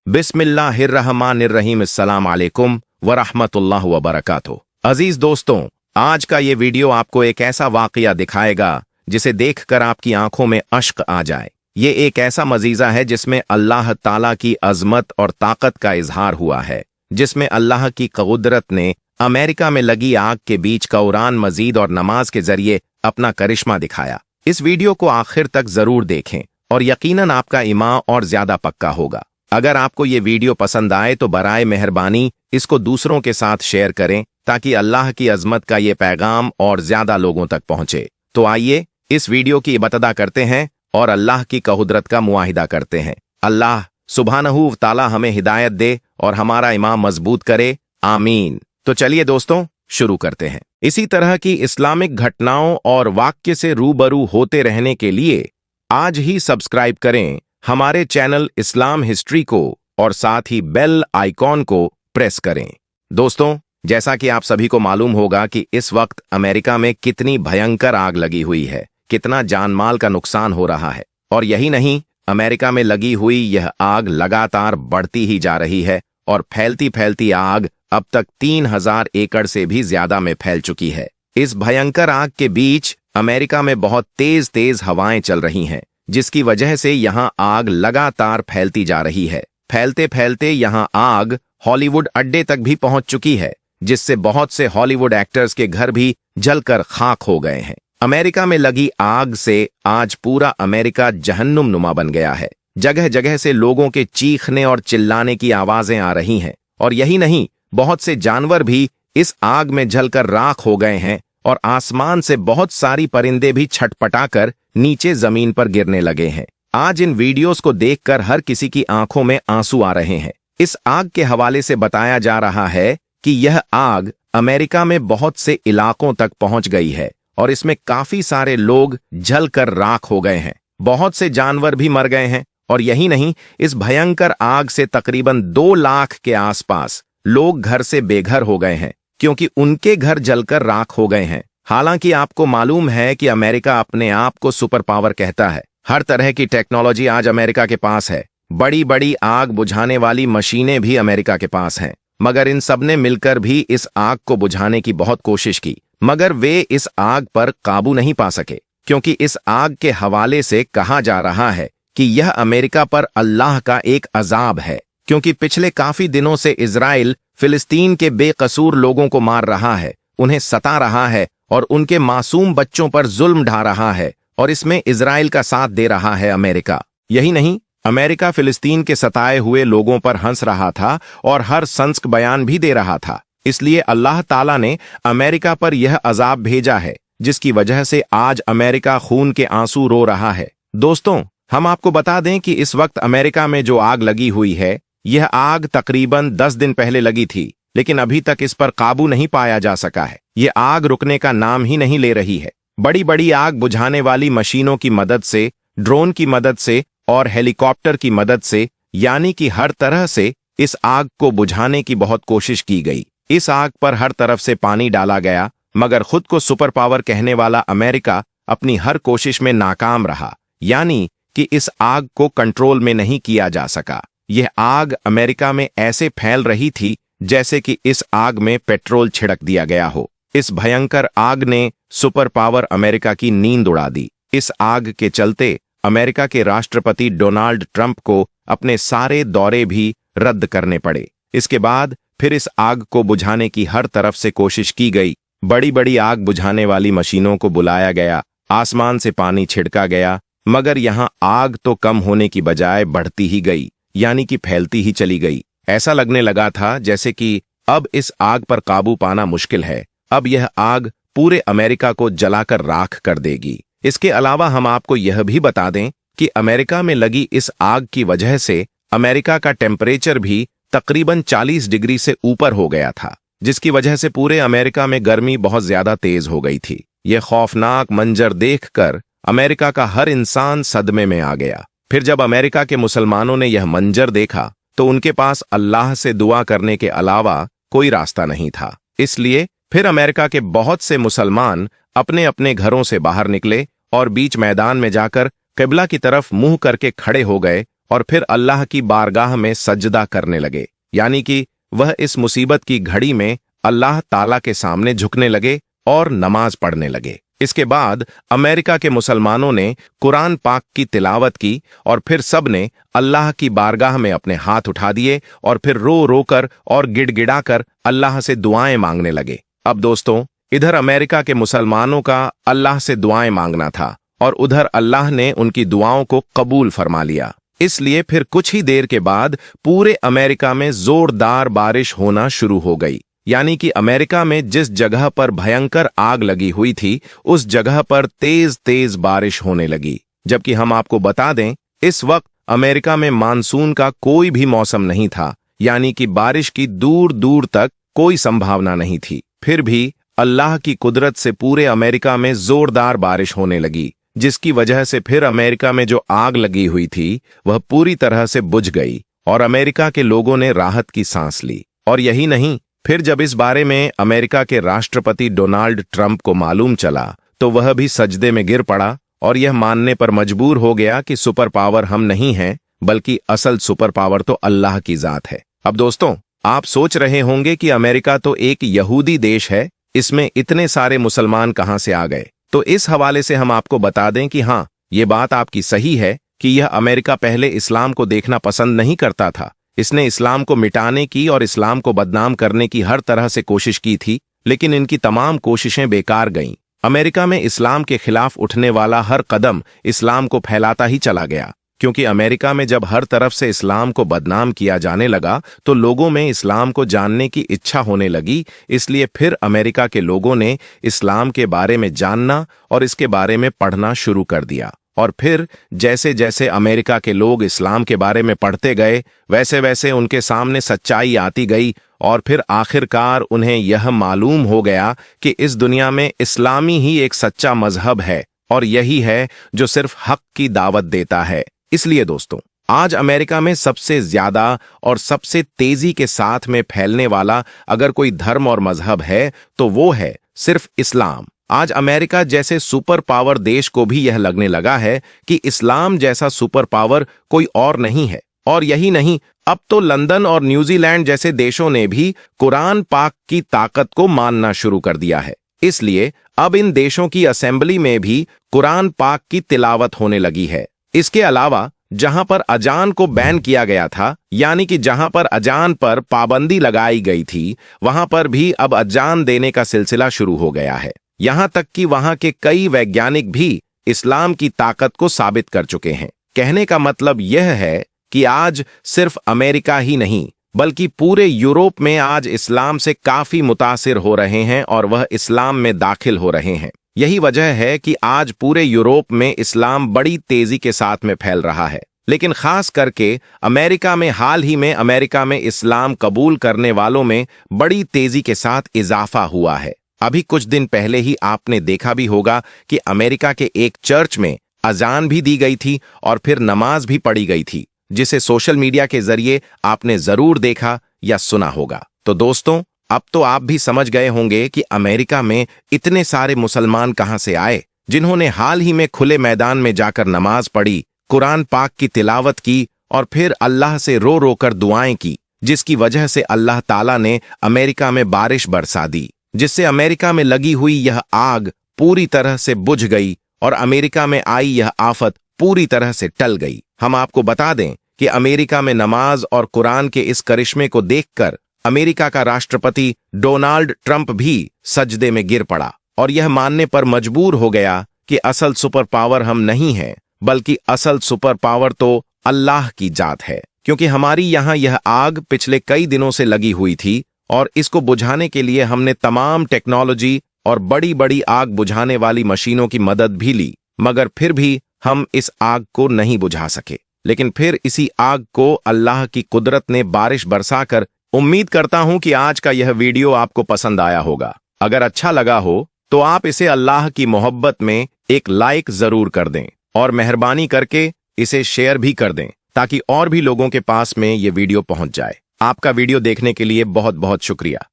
बिस्मिल्लाहिर्रहमानिर्रहीम अस्सलाम वालेकुम वरहमतुल्लाह वबरकातुहू। अजीज दोस्तों, आज का ये वीडियो आपको एक ऐसा वाकया दिखाएगा जिसे देखकर आपकी आंखों में अश्क आ जाए। ये एक ऐसा मजीजा है जिसमें अल्लाह ताला की अजमत और ताकत का इजहार हुआ है, जिसमें अल्लाह की कुदरत ने अमेरिका में लगी आग के बीच कुरान मजीद और नमाज के जरिए अपना करिश्मा दिखाया। इस वीडियो को आखिर तक जरूर देखें और यकीनन आपका ईमान और ज्यादा पक्का होगा। अगर आपको ये वीडियो पसंद आए तो बराए मेहरबानी इसको दूसरों के साथ शेयर करें ताकि अल्लाह की अजमत का ये पैगाम और ज्यादा लोगों तक पहुंचे। तो आइए इस वीडियो की इबादत करते हैं और अल्लाह की कुदरत का मुआहिदा करते हैं। अल्लाह सुब्हानहू ताला हमें हिदायत दे और हमारा ईमान मजबूत करे, आमीन। तो चलिए दोस्तों शुरू करते हैं। इसी तरह की इस्लामिक घटनाओं और वाक्य से रूबरू होते रहने के लिए आज ही सब्सक्राइब करें हमारे चैनल इस्लाम हिस्ट्री को और साथ ही बेल आइकॉन को प्रेस करें। दोस्तों, जैसा कि आप सभी को मालूम होगा कि इस वक्त अमेरिका में कितनी भयंकर आग लगी हुई है, कितना जानमाल का नुकसान हो रहा है। और यही नहीं, अमेरिका में लगी हुई यह आग लगातार बढ़ती ही जा रही है और फैलती फैलती आग अब तक 3000 एकड़ से भी ज्यादा में फैल चुकी है। इस भयंकर आग के बीच अमेरिका में बहुत तेज तेज हवाएं चल रही हैं, जिसकी वजह से यहां आग लगातार फैलती जा रही है। फैलते फैलते यहां आग हॉलीवुड अड्डे तक भी पहुंच चुकी है, जिससे बहुत से हॉलीवुड एक्टर्स के घर भी जलकर खाक हो गए हैं। अमेरिका में लगी आग से आज पूरा अमेरिका जहन्नुम नुमा बन गया है। जगह जगह से लोगों के चीखने और चिल्लाने की आवाजें आ रही हैं। और यही नहीं, बहुत से जानवर भी इस आग में जलकर राख हो गए हैं और आसमान से बहुत सारी परिंदे भी छटपटाकर नीचे जमीन पर गिरने लगे हैं। आज इन वीडियोस को देखकर हर किसी की आंखों में आंसू आ रहे हैं। इस आग के हवाले से बताया जा रहा है कि यह आग अमेरिका में बहुत से इलाकों तक पहुंच गई है और इसमें काफी सारे लोग जलकर राख हो गए हैं। बहुत से जानवर भी मर गए हैं। और यही नहीं, इस भयंकर आग से तकरीबन 2 लाख के आसपास लोग घर से बेघर हो गए हैं, क्योंकि उनके घर जलकर राख हो गए हैं। हालांकि आपको मालूम है कि अमेरिका अपने आप को सुपर पावर कहता है। हर तरह की टेक्नोलॉजी आज अमेरिका के पास है। बड़ी बड़ी आग बुझाने वाली मशीनें भी अमेरिका के पास हैं। मगर इन सब ने मिलकर भी इस आग को बुझाने की बहुत कोशिश की, मगर वे इस आग पर काबू नहीं पा सके, क्योंकि इस आग के हवाले से कहा जा रहा है कि यह अमेरिका पर अल्लाह का एक अजाब है, क्योंकि पिछले काफी दिनों से इजराइल फिलिस्तीन के बेकसूर लोगों को मार रहा है, उन्हें सता रहा है और उनके मासूम बच्चों पर जुल्म ढा रहा है। और इसमें इजराइल का साथ दे रहा है अमेरिका। यही नहीं, अमेरिका फिलिस्तीन के सताए हुए लोगों पर हंस रहा था और हर सख्त बयान भी दे रहा था। इसलिए अल्लाह ताला ने अमेरिका पर यह अजाब भेजा है, जिसकी वजह से आज अमेरिका खून के आंसू रो रहा है। दोस्तों, हम आपको बता दें कि इस वक्त अमेरिका में जो आग लगी हुई है, यह आग तकरीबन 10 दिन पहले लगी थी, लेकिन अभी तक इस पर काबू नहीं पाया जा सका है। यह आग रुकने का नाम ही नहीं ले रही है। बड़ी बड़ी आग बुझाने वाली मशीनों की मदद से, ड्रोन की मदद से और हेलीकॉप्टर की मदद से, यानी कि हर तरह से इस आग को बुझाने की बहुत कोशिश की गई। इस आग पर हर तरफ से पानी डाला गया, मगर खुद को सुपर पावर कहने वाला अमेरिका अपनी हर कोशिश में नाकाम रहा, यानी कि इस आग को कंट्रोल में नहीं किया जा सका। यह आग अमेरिका में ऐसे फैल रही थी जैसे कि इस आग में पेट्रोल छिड़क दिया गया हो। इस भयंकर आग ने सुपर पावर अमेरिका की नींद उड़ा दी। इस आग के चलते अमेरिका के राष्ट्रपति डोनाल्ड ट्रंप को अपने सारे दौरे भी रद्द करने पड़े। इसके बाद फिर इस आग को बुझाने की हर तरफ से कोशिश की गई। बड़ी बड़ी आग बुझाने वाली मशीनों को बुलाया गया, आसमान से पानी छिड़का गया, मगर यहां आग तो कम होने की बजाय बढ़ती ही गई, यानी कि फैलती ही चली गई। ऐसा लगने लगा था जैसे कि अब इस आग पर काबू पाना मुश्किल है। अब यह आग पूरे अमेरिका को जलाकर राख कर देगी। इसके अलावा हम आपको यह भी बता दें कि अमेरिका में लगी इस आग की वजह से अमेरिका का टेम्परेचर भी तकरीबन 40 डिग्री से ऊपर हो गया था, जिसकी वजह से पूरे अमेरिका में गर्मी बहुत ज्यादा तेज हो गई थी। यह खौफनाक मंजर देखकर अमेरिका का हर इंसान सदमे में आ गया। फिर जब अमेरिका के मुसलमानों ने यह मंजर देखा तो उनके पास अल्लाह से दुआ करने के अलावा कोई रास्ता नहीं था। इसलिए फिर अमेरिका के बहुत से मुसलमान अपने अपने घरों से बाहर निकले और बीच मैदान में जाकर किबला की तरफ मुंह करके खड़े हो गए और फिर अल्लाह की बारगाह में सजदा करने लगे, यानी कि वह इस मुसीबत की घड़ी में अल्लाह ताला के सामने झुकने लगे और नमाज पढ़ने लगे। इसके बाद अमेरिका के मुसलमानों ने कुरान पाक की तिलावत की और फिर सब ने अल्लाह की बारगाह में अपने हाथ उठा दिए और फिर रो रो कर और गिड़गिड़ा कर अल्लाह से दुआएं मांगने लगे। अब दोस्तों, इधर अमेरिका के मुसलमानों का अल्लाह से दुआएं मांगना था और उधर अल्लाह ने उनकी दुआओं को कबूल फरमा लिया। इसलिए फिर कुछ ही देर के बाद पूरे अमेरिका में जोरदार बारिश होना शुरू हो गई, यानी कि अमेरिका में जिस जगह पर भयंकर आग लगी हुई थी उस जगह पर तेज तेज बारिश होने लगी। जबकि हम आपको बता दें, इस वक्त अमेरिका में मानसून का कोई भी मौसम नहीं था, यानी कि बारिश की दूर दूर तक कोई संभावना नहीं थी। फिर भी अल्लाह की कुदरत से पूरे अमेरिका में जोरदार बारिश होने लगी, जिसकी वजह से फिर अमेरिका में जो आग लगी हुई थी वह पूरी तरह से बुझ गई और अमेरिका के लोगों ने राहत की सांस ली। और यही नहीं, फिर जब इस बारे में अमेरिका के राष्ट्रपति डोनाल्ड ट्रंप को मालूम चला तो वह भी सजदे में गिर पड़ा और यह मानने पर मजबूर हो गया कि सुपर पावर हम नहीं हैं, बल्कि असल सुपर पावर तो अल्लाह की जात है। अब दोस्तों, आप सोच रहे होंगे कि अमेरिका तो एक यहूदी देश है, इसमें इतने सारे मुसलमान कहां से आ गए। तो इस हवाले से हम आपको बता दें कि हाँ, ये बात आपकी सही है कि यह अमेरिका पहले इस्लाम को देखना पसंद नहीं करता था। इसने इस्लाम को मिटाने की और इस्लाम को बदनाम करने की हर तरह से कोशिश की थी, लेकिन इनकी तमाम कोशिशें बेकार गईं। अमेरिका में इस्लाम के खिलाफ उठने वाला हर कदम इस्लाम को फैलाता ही चला गया, क्योंकि अमेरिका में जब हर तरफ से इस्लाम को बदनाम किया जाने लगा तो लोगों में इस्लाम को जानने की इच्छा होने लगी। इसलिए फिर अमेरिका के लोगों ने इस्लाम के बारे में जानना और इसके बारे में पढ़ना शुरू कर दिया। और फिर जैसे जैसे अमेरिका के लोग इस्लाम के बारे में पढ़ते गए, वैसे वैसे उनके सामने सच्चाई आती गई और फिर आखिरकार उन्हें यह मालूम हो गया कि इस दुनिया में इस्लामी ही एक सच्चा मजहब है और यही है जो सिर्फ हक की दावत देता है। इसलिए दोस्तों, आज अमेरिका में सबसे ज्यादा और सबसे तेजी के साथ में फैलने वाला अगर कोई धर्म और मजहब है तो वो है सिर्फ इस्लाम। आज अमेरिका जैसे सुपर पावर देश को भी यह लगने लगा है कि इस्लाम जैसा सुपर पावर कोई और नहीं है। और यही नहीं, अब तो लंदन और न्यूजीलैंड जैसे देशों ने भी कुरान पाक की ताकत को मानना शुरू कर दिया है। इसलिए अब इन देशों की असेंबली में भी कुरान पाक की तिलावत होने लगी है। इसके अलावा जहां पर अजान को बैन किया गया था, यानी कि जहां पर अजान पर पाबंदी लगाई गई थी, वहां पर भी अब अजान देने का सिलसिला शुरू हो गया है। यहां तक कि वहां के कई वैज्ञानिक भी इस्लाम की ताकत को साबित कर चुके हैं। कहने का मतलब यह है कि आज सिर्फ अमेरिका ही नहीं बल्कि पूरे यूरोप में आज इस्लाम से काफी मुतासिर हो रहे हैं और वह इस्लाम में दाखिल हो रहे हैं। यही वजह है कि आज पूरे यूरोप में इस्लाम बड़ी तेजी के साथ में फैल रहा है। लेकिन खास करके अमेरिका में हाल ही में अमेरिका में इस्लाम कबूल करने वालों में बड़ी तेजी के साथ इजाफा हुआ है। अभी कुछ दिन पहले ही आपने देखा भी होगा कि अमेरिका के एक चर्च में अजान भी दी गई थी और फिर नमाज भी पढ़ी गई थी, जिसे सोशल मीडिया के जरिए आपने जरूर देखा या सुना होगा। तो दोस्तों, अब तो आप भी समझ गए होंगे कि अमेरिका में इतने सारे मुसलमान कहां से आए, जिन्होंने हाल ही में खुले मैदान में जाकर नमाज पढ़ी, कुरान पाक की तिलावत की और फिर अल्लाह से रो रो कर दुआएं की, जिसकी वजह से अल्लाह ताला ने अमेरिका में बारिश बरसा दी, जिससे अमेरिका में लगी हुई यह आग पूरी तरह से बुझ गई और अमेरिका में आई यह आफत पूरी तरह से टल गई। हम आपको बता दें कि अमेरिका में नमाज और कुरान के इस करिश्मे को देखकर अमेरिका का राष्ट्रपति डोनाल्ड ट्रंप भी सजदे में गिर पड़ा और यह मानने पर मजबूर हो गया कि असल सुपर पावर हम नहीं हैं, बल्कि असल सुपर पावर तो अल्लाह की जात है। क्योंकि हमारी यहां यह आग पिछले कई दिनों से लगी हुई थी और इसको बुझाने के लिए हमने तमाम टेक्नोलॉजी और बड़ी बड़ी आग बुझाने वाली मशीनों की मदद भी ली, मगर फिर भी हम इस आग को नहीं बुझा सके। लेकिन फिर इसी आग को अल्लाह की कुदरत ने बारिश बरसाकर, उम्मीद करता हूं कि आज का यह वीडियो आपको पसंद आया होगा। अगर अच्छा लगा हो तो आप इसे अल्लाह की मोहब्बत में एक लाइक जरूर कर दें और मेहरबानी करके इसे शेयर भी कर दें, ताकि और भी लोगों के पास में ये वीडियो पहुंच जाए। आपका वीडियो देखने के लिए बहुत बहुत शुक्रिया।